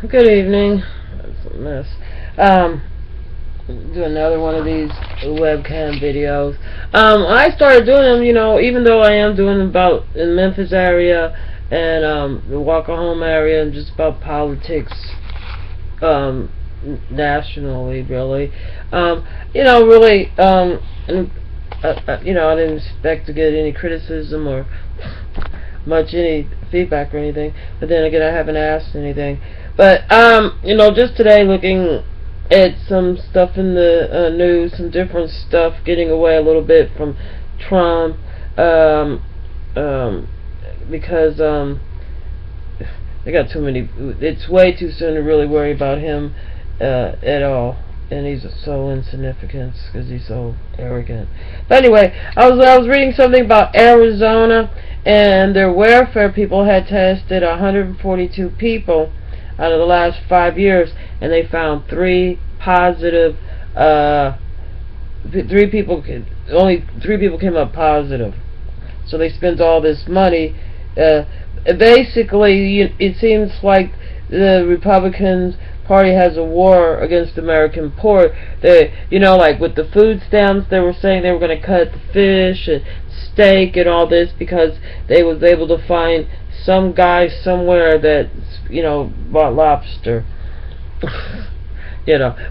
Good evening. That's a mess. Um, do another one of these webcam videos. I started doing them, even though I am doing them about in Memphis area and the Walker Home area and just about politics, nationally, really. Really, and, I didn't expect to get any criticism or much any feedback or anything, but then again I haven't asked anything. But just today looking at some stuff in the news, some different stuff, getting away a little bit from Trump, because they got too many. It's way too soon to really worry about him at all. And he's so insignificant because he's so arrogant. But anyway, I was reading something about Arizona, and their welfare people had tested 142 people out of the last 5 years, and they found three positive. Only three people came up positive. So they spent all this money. Basically, it seems like the Republicans Party has a war against the American poor. They, like with the food stamps, they were saying they were going to cut the fish and steak and all this because they was able to find some guy somewhere that bought lobster.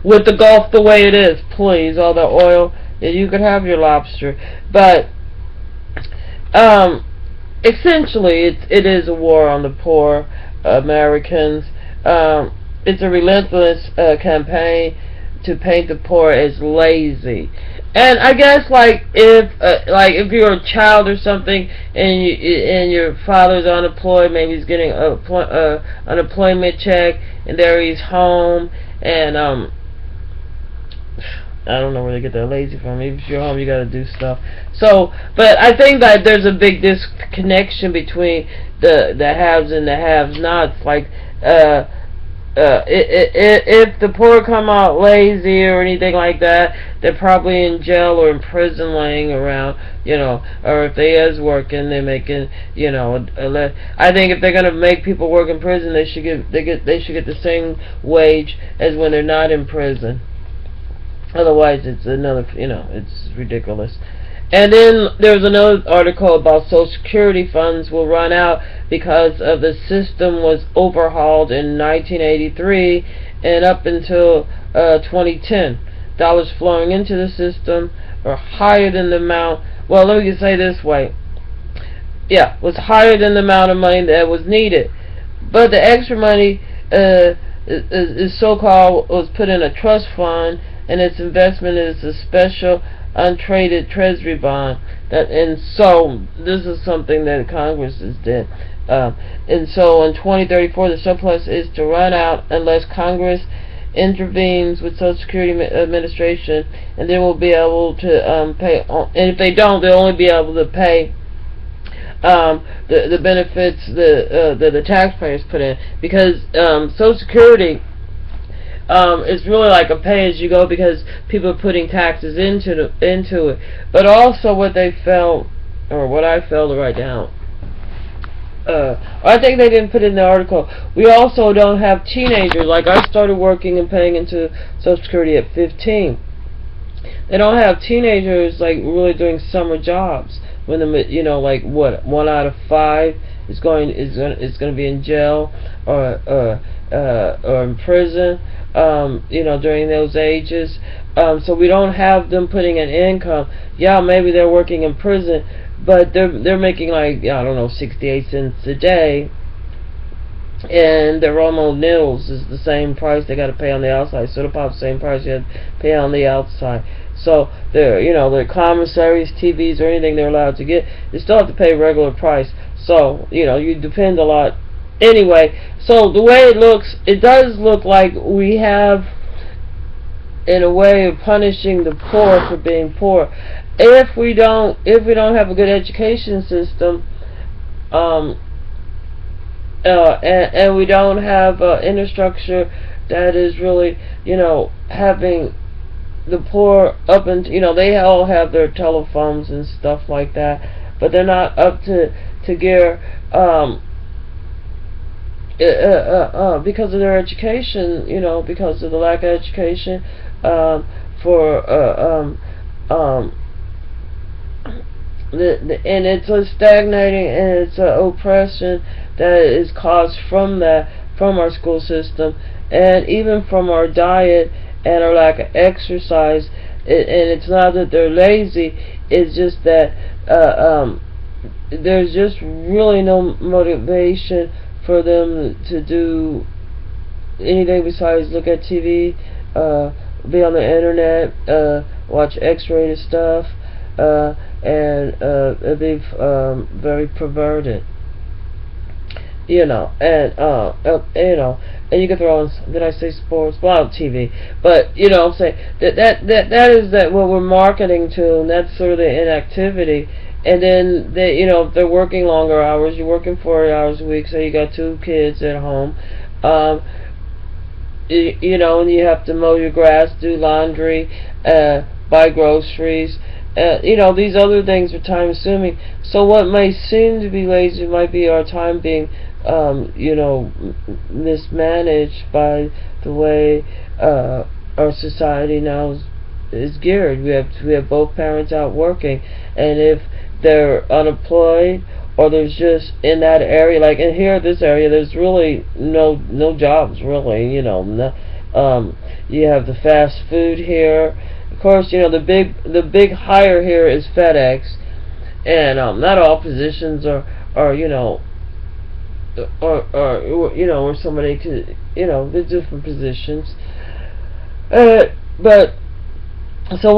With the Gulf the way it is, please, all the oil, you could have your lobster. But essentially, it is a war on the poor Americans. It's a relentless campaign to paint the poor as lazy. And I guess if you're a child or something and your father's unemployed, maybe he's getting a unemployment check, and there he's home, and I don't know where they get that lazy from. Maybe if you're home, you got to do stuff. So, but I think that there's a big disconnection between the haves and the have-nots. If the poor come out lazy or anything like that, they're probably in jail or in prison laying around, or if they is working, they're making, I think if they're gonna make people work in prison, they should get the same wage as when they're not in prison. Otherwise, it's another, it's ridiculous. And then there's another article about Social Security funds will run out because of the system was overhauled in 1983 and up until 2010. Dollars flowing into the system are higher than the amount. Well, let me say this way. Yeah, was higher than the amount of money that was needed. But the extra money is so-called was put in a trust fund, and its investment is a special untraded treasury bond. And so this is something that Congress has did. And so in 2034 the surplus is to run out unless Congress intervenes with Social Security Administration, and then we'll be able to pay. And if they don't, they'll only be able to pay the benefits the taxpayers put in, because Social Security it's really like a pay-as-you-go because people are putting taxes into it. But also what they felt, or what I failed to write down, I think they didn't put it in the article. We also don't have teenagers. Like, I started working and paying into Social Security at 15. They don't have teenagers really doing summer jobs when like what, 1 out of 5 is going to be in jail or in prison. During those ages. So we don't have them putting an income. Yeah, maybe they're working in prison, but they're making 68 cents a day, and their almost nils is the same price they got to pay on the outside. So about the same price you have to pay on the outside. So their commissaries, TVs, or anything they're allowed to get, they still have to pay regular price. So you depend a lot. Anyway, so the way it looks, it does look like we have, in a way, of punishing the poor for being poor. If we don't have a good education system, and we don't have infrastructure that is really, having the poor up and they all have their telephones and stuff like that, but they're not up to gear. because of their education, because of the lack of education, for and it's a stagnating, and it's a oppression that is caused from our school system, and even from our diet and our lack of exercise. And it's not that they're lazy; it's just that there's just really no motivation for them to do anything besides look at TV, be on the internet, watch X-rated stuff, and be very perverted. And you can throw in, did I say sports? Well, TV, but I'm saying that is what we're marketing to, and that's sort of the inactivity. And then if they're working longer hours, you're working 40 hours a week, so you got 2 kids at home, and you have to mow your grass, do laundry, buy groceries. These other things are time consuming. So what may seem to be lazy might be our time being, mismanaged by the way our society now is geared. We have both parents out working, and if they're unemployed, or there's just in that area, like in this area, there's really no jobs really. You have the fast food here. Of course, the big hire here is FedEx, and not all positions are where somebody could, there's different positions, but so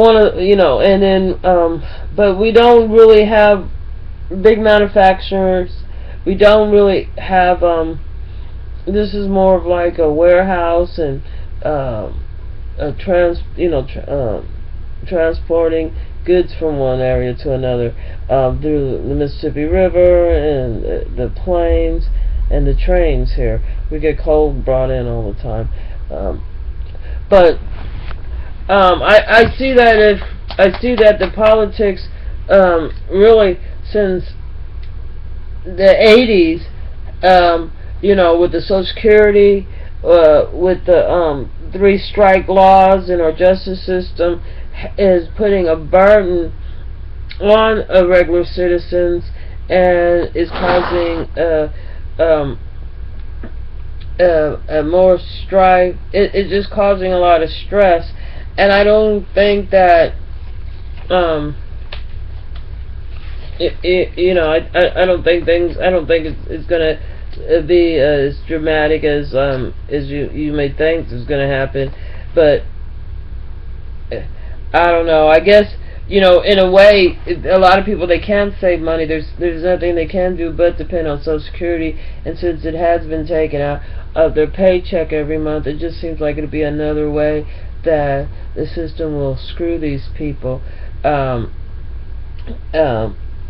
and then but we don't really have big manufacturers. We don't really have this is more of like a warehouse, and transporting goods from one area to another, through the Mississippi River and the plains and the trains here. We get coal brought in all the time, but I see that the politics, really since the 80s, with the Social Security, with the 3 strike laws in our justice system, is putting a burden on regular citizens, and is causing more strife. It's just causing a lot of stress, and I don't think that I don't think it's gonna be as dramatic as you may think is gonna happen, but I don't know. I guess in a way, a lot of people, they can save money. There's nothing they can do but depend on Social Security, and since it has been taken out of their paycheck every month, it just seems like it'll be another way that the system will screw these people,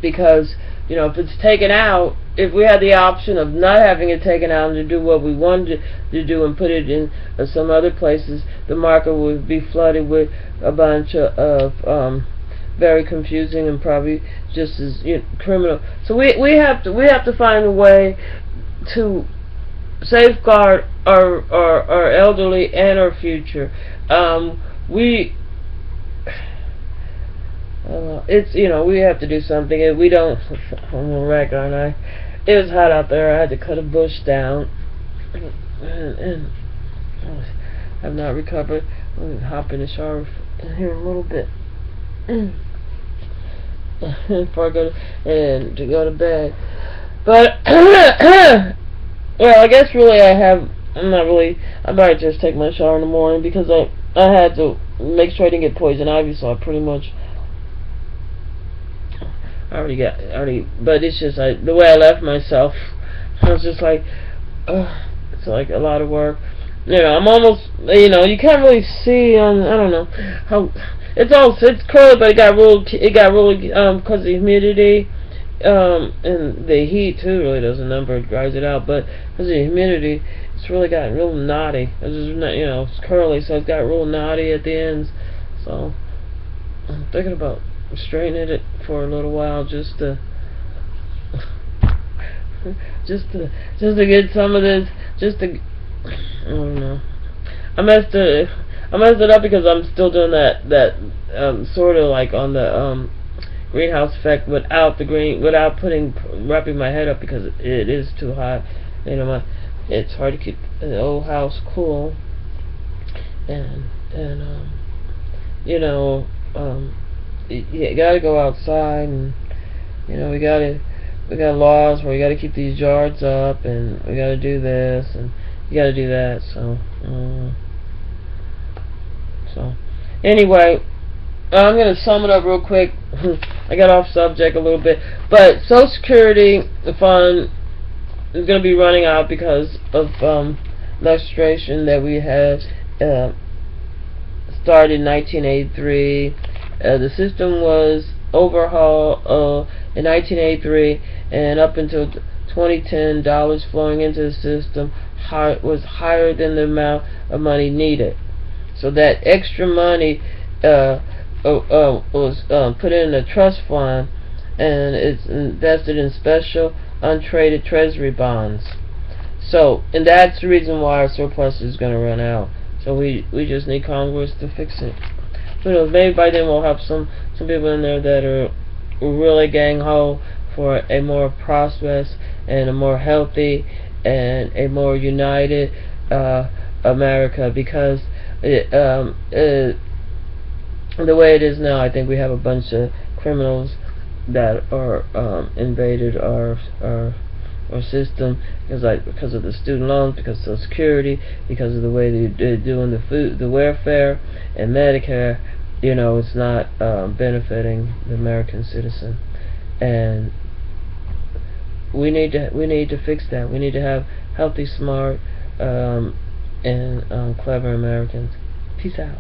because if it's taken out, if we had the option of not having it taken out and to do what we wanted to do and put it in some other places, the market would be flooded with a bunch of very confusing and probably just as criminal. So we have to find a way to safeguard our elderly and our future. We have to do something. If we don't, I'm a wreck, aren't I? It was hot out there. I had to cut a bush down, and I've not recovered. I'm going to hop in the shower here in a little bit before I go to bed. But well, I guess really I might just take my shower in the morning, because I had to make sure I didn't get poison ivy, so I pretty much but it's just the way I left myself. I was just like, it's like a lot of work. I'm almost, you can't really see on, I don't know how, it's curly, but it got really, because of the humidity, and the heat too really doesn't dries it out, but because of the humidity, it's really gotten real knotty. It's just, it's curly, so it's got real knotty at the ends. So I'm thinking about straightening it for a little while, just to just to get some of this, just to, I don't know. I messed it up because I'm still doing that sort of like on the greenhouse effect without wrapping my head up, because it is too hot. You know, it's hard to keep the old house cool, and you know, you gotta go outside, and you know, we got laws where we gotta keep these yards up, and we gotta do this, and you gotta do that. So anyway, I'm gonna sum it up real quick. I got off subject a little bit, but Social Security fund is gonna be running out because of legislation that we had started in 1983. The system was overhauled in 1983, and up until 2010, dollars flowing into the system was higher than the amount of money needed. So that extra money was put in a trust fund, and it's invested in special untraded treasury bonds. So, and that's the reason why our surplus is going to run out. So we just need Congress to fix it. Who knows? Maybe by then we'll have some people in there that are really gang ho for a more prosperous and a more healthy and a more united America, because the way it is now, I think we have a bunch of criminals that are invaded our system because of the student loans, because of Social Security, because of the way they're doing the welfare and Medicare. You know, it's not benefiting the American citizen, and we need to fix that. We need to have healthy, smart, and clever Americans. Peace out.